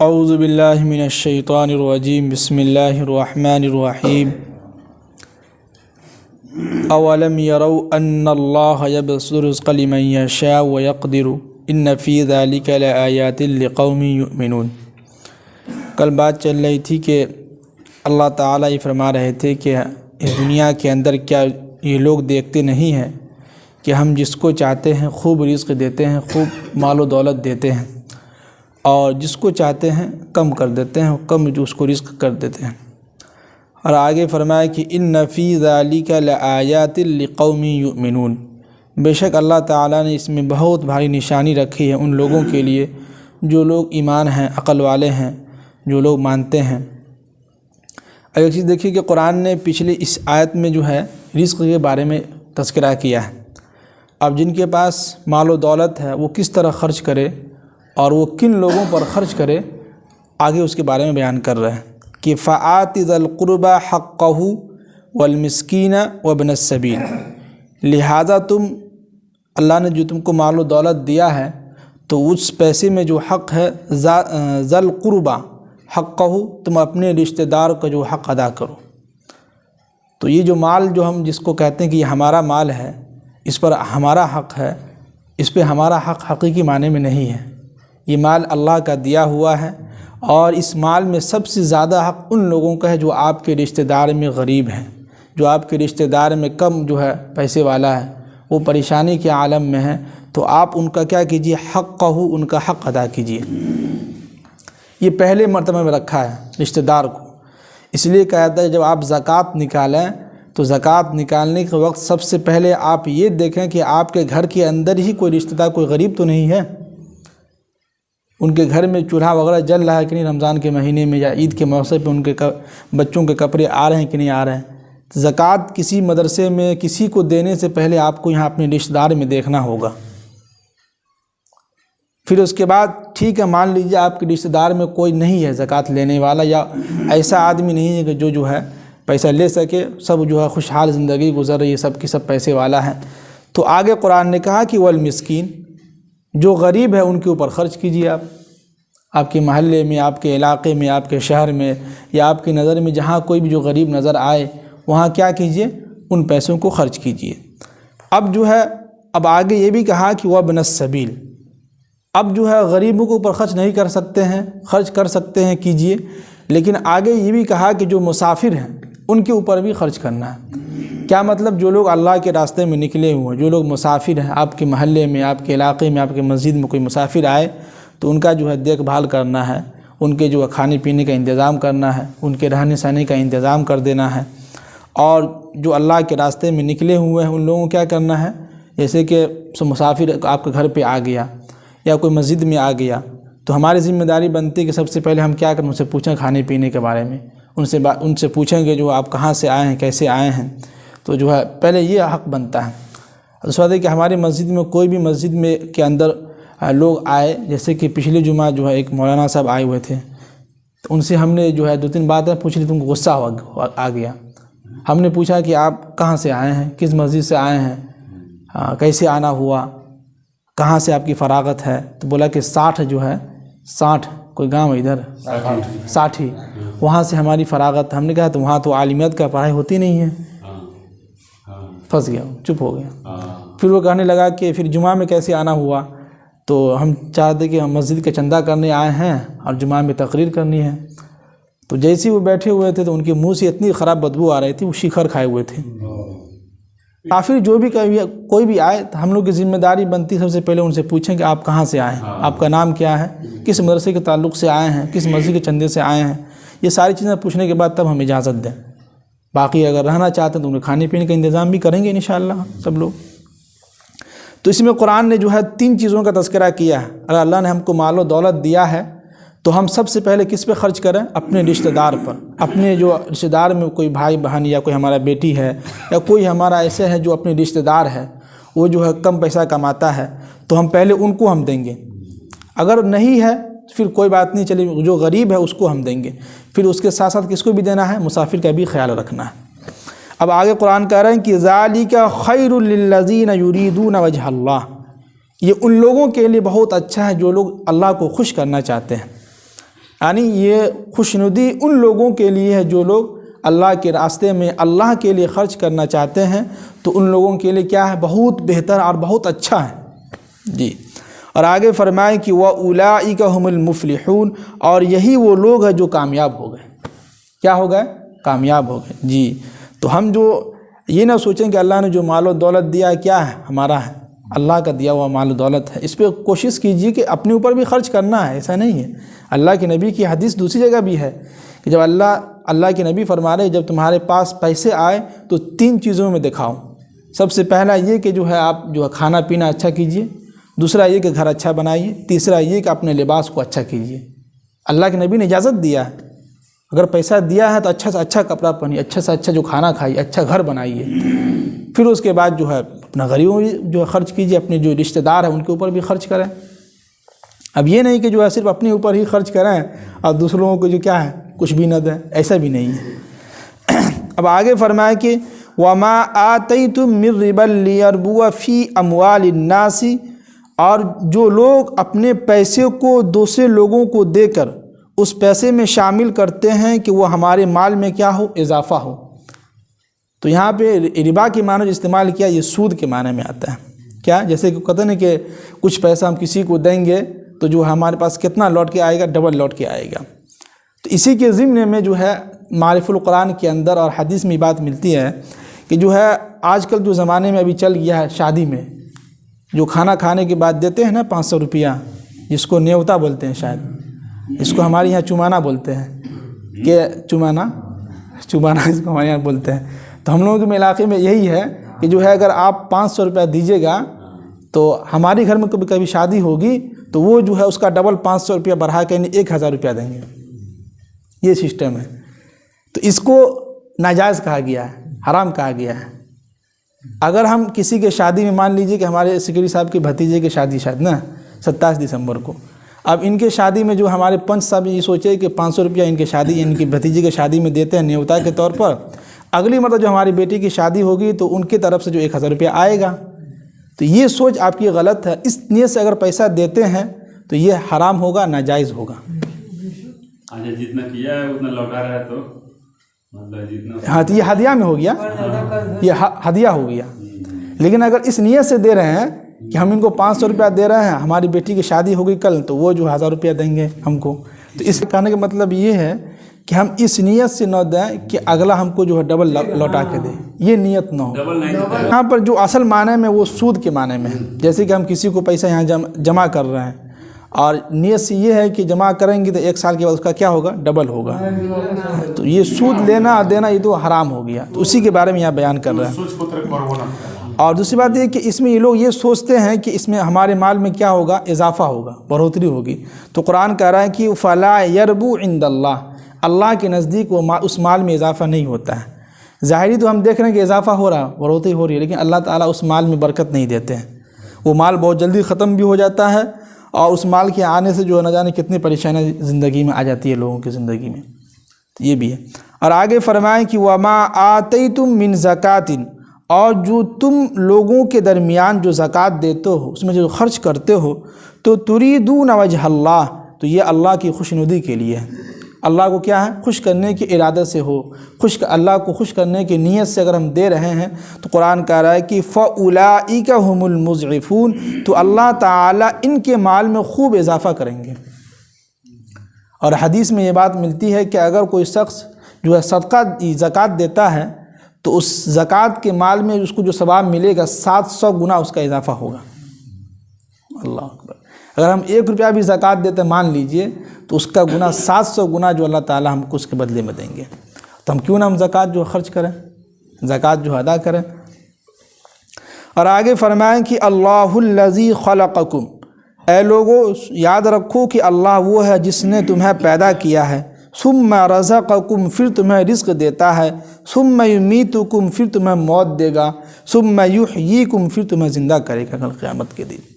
اعوذ باللہ من الشیطان الرجیم بسم اللہ الرحمن الرحیم اولم یروا ان اللہ یبسط الرزق لمن یشاء ویقدر ان فی ذلک لآیات لقوم یؤمنون۔ کل بات چل رہی تھی کہ اللہ تعالیٰ یہ فرما رہے تھے کہ اس دنیا کے اندر کیا یہ لوگ دیکھتے نہیں ہیں کہ ہم جس کو چاہتے ہیں خوب رزق دیتے ہیں، خوب مال و دولت دیتے ہیں، اور جس کو چاہتے ہیں کم کر دیتے ہیں، کم جو اس کو رزق کر دیتے ہیں۔ اور آگے فرمایا کہ ان فی ذلک لآیات لقوم یؤمنون، بے شک اللہ تعالیٰ نے اس میں بہت بھاری نشانی رکھی ہے ان لوگوں کے لیے جو لوگ ایمان ہیں، عقل والے ہیں، جو لوگ مانتے ہیں۔ اور ایک چیز دیکھیے کہ قرآن نے پچھلی اس آیت میں جو ہے رزق کے بارے میں تذکرہ کیا ہے۔ اب جن کے پاس مال و دولت ہے وہ کس طرح خرچ کرے اور وہ کن لوگوں پر خرچ کرے، آگے اس کے بارے میں بیان کر رہے ہیں کہ فَآتِ ذَا الْقُرْبَى حَقَّهُ وَالْمِسْكِينَ وَابْنَ السَّبِيلِ، لہذا اللہ نے جو تم کو مال و دولت دیا ہے تو اس پیسے میں جو حق ہے ذَا الْقُرْبَى حَقَّهُ، تم اپنے رشتہ دار کا جو حق ادا کرو۔ تو یہ جو مال جو ہم جس کو کہتے ہیں کہ یہ ہمارا مال ہے، اس پر ہمارا حق ہے، اس پہ ہمارا حق حقیقی معنی میں نہیں ہے۔ یہ مال اللہ کا دیا ہوا ہے، اور اس مال میں سب سے زیادہ حق ان لوگوں کا ہے جو آپ کے رشتہ دار میں غریب ہیں، جو آپ کے رشتہ دار میں کم جو ہے پیسے والا ہے، وہ پریشانی کے عالم میں ہے، تو آپ ان کا کیا کیجئے، حقہ، ان کا حق ادا کیجئے۔ یہ پہلے مرتبہ میں رکھا ہے رشتہ دار کو، اس لیے کہا جاتا ہے جب آپ زکوٰۃ نکالیں تو زکوٰۃ نکالنے کے وقت سب سے پہلے آپ یہ دیکھیں کہ آپ کے گھر کے اندر ہی کوئی رشتہ دار، کوئی غریب تو نہیں ہے، ان کے گھر میں چولہا وغیرہ جل رہا ہے کہ نہیں، رمضان کے مہینے میں یا عید کے موقع پہ ان کے بچوں کے کپڑے آ رہے ہیں کہ نہیں آ رہے ہیں۔ زکوٰۃ کسی مدرسے میں کسی کو دینے سے پہلے آپ کو یہاں اپنے رشتہ دار میں دیکھنا ہوگا۔ پھر اس کے بعد ٹھیک ہے، مان لیجیے آپ کے رشتہ دار میں کوئی نہیں ہے زکوٰۃ لینے والا، یا ایسا آدمی نہیں ہے کہ جو ہے پیسہ لے سکے، سب جو ہے خوشحال زندگی گزر رہی ہے، سب کی سب پیسے والا ہے، تو آگے قرآن نے کہا کہ والمسکین، جو غریب ہے ان کے اوپر خرچ کیجیے۔ آپ کے محلے میں، آپ کے علاقے میں، آپ کے شہر میں، یا آپ کی نظر میں جہاں کوئی بھی جو غریب نظر آئے وہاں کیا کیجیے، ان پیسوں کو خرچ کیجیے۔ اب جو ہے اب آگے یہ بھی کہا کہ وابن السبیل، اب جو ہے غریبوں کے اوپر خرچ نہیں کر سکتے ہیں، خرچ کر سکتے ہیں کیجیے، لیکن آگے یہ بھی کہا کہ جو مسافر ہیں ان کے اوپر بھی خرچ کرنا ہے۔ کیا مطلب؟ جو لوگ اللہ کے راستے میں نکلے ہوئے ہیں، جو لوگ مسافر ہیں، آپ کے محلے میں، آپ کے علاقے میں، آپ کے مسجد میں کوئی مسافر آئے تو ان کا جو ہے دیکھ بھال کرنا ہے، ان کے جو ہے کھانے پینے کا انتظام کرنا ہے، ان کے رہنے سہنے کا انتظام کر دینا ہے۔ اور جو اللہ کے راستے میں نکلے ہوئے ہیں ان لوگوں کو کیا کرنا ہے، جیسے کہ مسافر آپ کے گھر پہ آ گیا یا کوئی مسجد میں آ گیا تو ہماری ذمہ داری بنتی ہے کہ سب سے پہلے ہم کیا کریں، ان سے پوچھیں کھانے پینے کے بارے میں، ان سے پوچھیں کہ جو آپ کہاں سے آئے ہیں، کیسے آئے ہیں، تو جو ہے پہلے یہ حق بنتا ہے۔ دوسرا ہے کہ ہماری مسجد میں کوئی بھی مسجد میں کے اندر لوگ آئے، جیسے کہ پچھلے جمعہ جو ہے ایک مولانا صاحب آئے ہوئے تھے، تو ان سے ہم نے جو ہے 2-3 باتیں پوچھ لی، تم کو غصہ آ گیا۔ ہم نے پوچھا کہ آپ کہاں سے آئے ہیں، کس مسجد سے آئے ہیں، کیسے آنا ہوا، کہاں سے آپ کی فراغت ہے، تو بولا کہ 60 جو ہے 60 کوئی گاؤں ادھر 60 ہی، وہاں سے ہماری فراغت۔ ہم نے کہا تو وہاں تو عالمیت کا پڑھائی ہوتی نہیں ہے، پھنس گیا، چپ ہو گیا۔ پھر وہ کہنے لگا کہ پھر جمعہ میں کیسے آنا ہوا، تو ہم چاہتے کہ ہم مسجد کا چندہ کرنے آئے ہیں اور جمعہ میں تقریر کرنی ہے۔ تو جیسے وہ بیٹھے ہوئے تھے تو ان کے منہ سے اتنی خراب بدبو آ رہی تھی، وہ شکر کھائے ہوئے تھے۔ کافر جو بھی کوئی بھی آئے تو ہم لوگ کی ذمہ داری بنتی سب سے پہلے ان سے پوچھیں کہ آپ کہاں سے آئے ہیں، آپ کا نام کیا ہے، کس مدرسے کے تعلق سے آئے ہیں، کس مسجد کے چندے سے آئے ہیں، یہ ساری چیزیں پوچھنے کے بعد تب ہم اجازت دیں۔ باقی اگر رہنا چاہتے ہیں تو انہیں کھانے پینے کا انتظام بھی کریں گے انشاءاللہ سب لوگ۔ تو اس میں قرآن نے جو ہے 3 چیزوں کا تذکرہ کیا ہے۔ اگر اللہ نے ہم کو مال و دولت دیا ہے تو ہم سب سے پہلے کس پہ خرچ کریں، اپنے رشتہ دار پر۔ اپنے جو رشتہ دار میں کوئی بھائی بہن یا کوئی ہمارا بیٹی ہے یا کوئی ہمارا ایسے ہے جو اپنے رشتہ دار ہے، وہ جو ہے کم پیسہ کماتا ہے، تو ہم پہلے ان کو ہم دیں گے۔ اگر نہیں ہے پھر کوئی بات نہیں، چلیے جو غریب ہے اس کو ہم دیں گے۔ پھر اس کے ساتھ ساتھ کس کو بھی دینا ہے، مسافر کا بھی خیال رکھنا ہے۔ اب آگے قرآن کہہ رہے ہیں کہ ذالک خیر للذین یریدون وجہ اللہ، یہ ان لوگوں کے لیے بہت اچھا ہے جو لوگ اللہ کو خوش کرنا چاہتے ہیں۔ یعنی یہ خوشنودی ان لوگوں کے لیے ہے جو لوگ اللہ کے راستے میں اللہ کے لیے خرچ کرنا چاہتے ہیں، تو ان لوگوں کے لیے کیا ہے، بہت بہتر اور بہت اچھا ہے جی۔ اور آگے فرمائے کہ وَأُولَٰئِكَ هُمُ الْمُفْلِحُونَ، اور یہی وہ لوگ ہیں جو کامیاب ہو گئے۔ کیا ہو گئے؟ کامیاب ہو گئے جی۔ تو ہم جو یہ نہ سوچیں کہ اللہ نے جو مال و دولت دیا ہے کیا ہے، ہمارا ہے، اللہ کا دیا ہوا مال و دولت ہے، اس پہ کوشش کیجیے کہ اپنے اوپر بھی خرچ کرنا ہے، ایسا نہیں ہے۔ اللہ کے نبی کی حدیث دوسری جگہ بھی ہے کہ جب اللہ کے نبی فرما رہے جب تمہارے پاس پیسے آئے تو 3 چیزوں میں دکھاؤ۔ سب سے پہلا یہ کہ جو ہے آپ جو ہے کھانا پینا اچھا کیجیے، دوسرا یہ کہ گھر اچھا بنائیے، تیسرا یہ کہ اپنے لباس کو اچھا کیجیے۔ اللہ کے نبی نے اجازت دیا ہے، اگر پیسہ دیا ہے تو اچھا سے اچھا کپڑا پہنیے، اچھا سے اچھا جو کھانا کھائیے، اچھا گھر بنائیے، پھر اس کے بعد جو ہے اپنا غریبوں جو ہے خرچ کیجیے، اپنے جو رشتہ دار ہیں ان کے اوپر بھی خرچ کریں۔ اب یہ نہیں کہ جو ہے صرف اپنے اوپر ہی خرچ کریں اور دوسروں کو جو کیا ہے کچھ بھی نہ دیں، ایسا بھی نہیں ہے۔ اب آگے فرمائے کہ وَمَا آتَيْتُم مِّن رِّبًا لِّيَرْبُوَ فِي أَمْوَالِ النَّاسِ، اور جو لوگ اپنے پیسے کو دوسرے لوگوں کو دے کر اس پیسے میں شامل کرتے ہیں کہ وہ ہمارے مال میں کیا ہو، اضافہ ہو۔ تو یہاں پہ ربا کے معنی جو استعمال کیا یہ سود کے معنی میں آتا ہے۔ کیا؟ جیسے کہ کہتے ہیں کہ کچھ پیسہ ہم کسی کو دیں گے تو جو ہمارے پاس کتنا لوٹ کے آئے گا، ڈبل لوٹ کے آئے گا۔ تو اسی کے ضمن میں جو ہے معرف القرآن کے اندر اور حدیث میں بات ملتی ہے کہ جو ہے آج کل جو زمانے میں ابھی چل گیا ہے، شادی میں جو کھانا کھانے کے بعد دیتے ہیں نا 500 روپیہ، جس کو نیوتا بولتے ہیں، شاید اس کو ہمارے یہاں چمانا بولتے ہیں، کہ چمانا اس کو ہمارے یہاں بولتے ہیں۔ تو ہم لوگوں کے علاقے میں یہی ہے کہ جو ہے اگر آپ 500 روپیہ دیجیے گا تو ہمارے گھر میں کبھی شادی ہوگی تو وہ جو ہے اس کا ڈبل 500 روپیہ بڑھا کے 1000 روپیہ دیں گے۔ یہ سسٹم ہے۔ تو اس کو ناجائز کہا گیا ہے، حرام کہا گیا ہے۔ اگر ہم کسی کے شادی میں مان لیجئے کہ ہمارے سیکرٹری صاحب کے بھتیجے کی شادی شاید نا 27 دسمبر کو، اب ان کے شادی میں جو ہمارے پنچ صاحب یہ سوچے کہ 500 روپیہ ان کی بھتیجے کے شادی میں دیتے ہیں نیوتا کے طور پر، اگلی مرتبہ جو ہماری بیٹی کی شادی ہوگی تو ان کی طرف سے جو 1000 روپیہ آئے گا، تو یہ سوچ آپ کی غلط ہے۔ اس نیت سے اگر پیسہ دیتے ہیں تو یہ حرام ہوگا، ناجائز ہوگا۔ جتنا کیا ہے اتنا لوٹا رہا ہے تو ہاں، تو یہ ہدیہ میں ہو گیا، یہ ہدیہ ہو گیا۔ لیکن اگر اس نیت سے دے رہے ہیں کہ ہم ان کو 500 روپیہ دے رہے ہیں، ہماری بیٹی کی شادی ہوگی کل تو وہ جو 1000 روپیہ دیں گے ہم کو، تو اس کہنے کا مطلب یہ ہے کہ ہم اس نیت سے نہ دیں کہ اگلا ہم کو جو ہے ڈبل لوٹا کے دے، یہ نیت نہ ہو۔ یہاں پر جو اصل معنی میں وہ سود کے معنی میں ہے، جیسے کہ ہم کسی کو پیسہ یہاں جمع کر رہے ہیں اور نیت سے یہ ہے کہ جمع کریں گے تو 1 سال کے بعد اس کا کیا ہوگا، ڈبل ہوگا، تو یہ سود لینا اور دینا یہ تو حرام ہو گیا۔ تو اسی کے بارے میں یہاں بیان کر رہے ہیں۔ اور دوسری بات یہ کہ اس میں یہ لوگ یہ سوچتے ہیں کہ اس میں ہمارے مال میں کیا ہوگا، اضافہ ہوگا، بڑھوتری ہوگی۔ تو قرآن کہہ رہا ہے کہ فَلَا يَرْبُو عِنْدَ اللَّهِ، اللہ کے نزدیک وہ اس مال میں اضافہ نہیں ہوتا ہے۔ ظاہری تو ہم دیکھ رہے ہیں کہ اضافہ ہو رہا، بڑھوتری ہو رہی ہے، لیکن اللہ تعالیٰ اس مال میں برکت نہیں دیتے ہیں۔ وہ مال بہت جلدی ختم بھی ہو جاتا ہے، اور اس مال کے آنے سے جو نہ جانے کتنی پریشانیاں زندگی میں آ جاتی ہے لوگوں کی زندگی میں، یہ بھی ہے۔ اور آگے فرمائیں کہ وَمَا آتَيْتُم مِّن زَكَاةٍ، اور جو تم لوگوں کے درمیان جو زکوٰۃ دیتے ہو، اس میں جو خرچ کرتے ہو، تو تُرِيدُونَ وَجْهَ اللَّهِ، تو یہ اللہ کی خوشنودی کے لیے ہے۔ اللہ کو کیا ہے، خوش کرنے کے ارادے سے ہو، اللہ کو خوش کرنے کی نیت سے اگر ہم دے رہے ہیں تو قرآن کہہ رہا ہے کہ فَأُولَٰئِكَ هُمُ الْمُضْعِفُونَ، تو اللہ تعالیٰ ان کے مال میں خوب اضافہ کریں گے۔ اور حدیث میں یہ بات ملتی ہے کہ اگر کوئی شخص جو ہے صدقہ زکوٰۃ دیتا ہے تو اس زکوٰۃ کے مال میں اس کو جو ثواب ملے گا 700 گنا اس کا اضافہ ہوگا۔ اللہ اکبر۔ اگر ہم 1 روپیہ بھی زکوٰۃ دیتے مان لیجئے تو اس کا گنا 700 گنا جو اللہ تعالیٰ ہم کو اس کے بدلے میں دیں گے۔ تو ہم کیوں نہ ہم زکوٰۃ جو خرچ کریں، زکوٰۃ جو ادا کریں۔ اور آگے فرمائیں کہ اللہ الذی خلقکم، اے لوگو یاد رکھو کہ اللہ وہ ہے جس نے تمہیں پیدا کیا ہے، ثم رزقکم، پھر تمہیں رزق دیتا ہے، ثم یمیتکم، پھر تمہیں موت دے گا، ثم یحییکم، پھر تمہیں زندہ کرے گا کل قیامت کے دن۔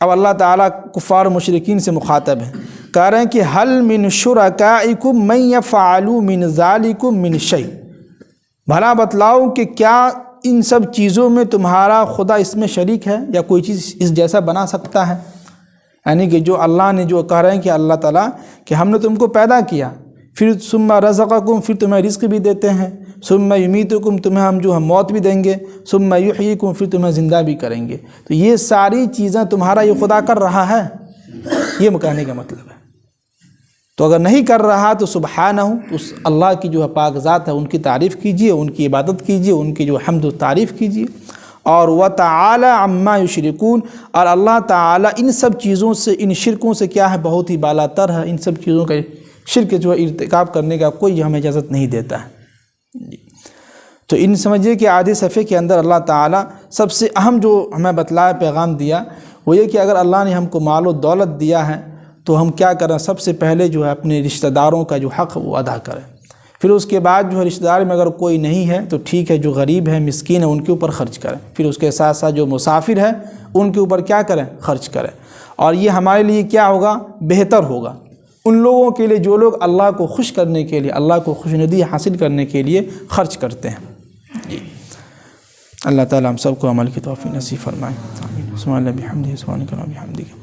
اب اللہ تعالیٰ کفار و مشرکین سے مخاطب ہے، کہہ رہے ہیں کہ هل من شرکائکم من یفعل من ذالکم من شیء، بھلا بتلاؤ کہ کیا ان سب چیزوں میں تمہارا خدا اس میں شریک ہے یا کوئی چیز اس جیسا بنا سکتا ہے؟ یعنی کہ جو اللہ نے جو کہہ رہے ہیں کہ اللہ تعالیٰ کہ ہم نے تم کو پیدا کیا، پھر ثم رزقکم، پھر تمہیں رزق بھی دیتے ہیں، ثم یمیتکم، تمہیں ہم موت بھی دیں گے، ثم یحییکم، پھر تمہیں زندہ بھی کریں گے۔ تو یہ ساری چیزیں تمہارا یہ خدا کر رہا ہے، یہ کہنے کا مطلب ہے۔ تو اگر نہیں کر رہا تو سبحانہ، اس اللہ کی جو پاک ذات ہے ان کی تعریف کیجئے، ان کی عبادت کیجئے، ان کی جو حمد و تعریف کیجئے۔ اور وتعالی عما یشرکون، اور اللہ تعالیٰ ان سب چیزوں سے، ان شرکوں سے کیا ہے، بہت ہی بالا تر ہے۔ ان سب چیزوں کا شرک جو ہے ارتکاب کرنے کا کوئی ہمیں اجازت نہیں دیتا ہے۔ تو ان سمجھیے کہ آدھے صفحے کے اندر اللہ تعالیٰ سب سے اہم جو ہمیں بتلایا، پیغام دیا، وہ یہ کہ اگر اللہ نے ہم کو مال و دولت دیا ہے تو ہم کیا کریں، سب سے پہلے جو ہے اپنے رشتہ داروں کا جو حق وہ ادا کریں۔ پھر اس کے بعد جو ہے رشتہ دار میں اگر کوئی نہیں ہے تو ٹھیک ہے، جو غریب ہے، مسکین ہے، ان کے اوپر خرچ کریں۔ پھر اس کے ساتھ ساتھ جو مسافر ہے ان کے اوپر کیا کریں، خرچ کریں۔ اور یہ ہمارے لیے کیا ہوگا، بہتر ہوگا ان لوگوں کے لیے جو لوگ اللہ کو خوش کرنے کے لیے، اللہ کو خوشندی حاصل کرنے کے لیے خرچ کرتے ہیں۔ جی اللہ تعالیٰ ہم سب کو عمل کی توفیق نصیب فرمائے۔ آمین۔ سبحان اللہ بحمدہ، سبحانک اللہم وبحمدک۔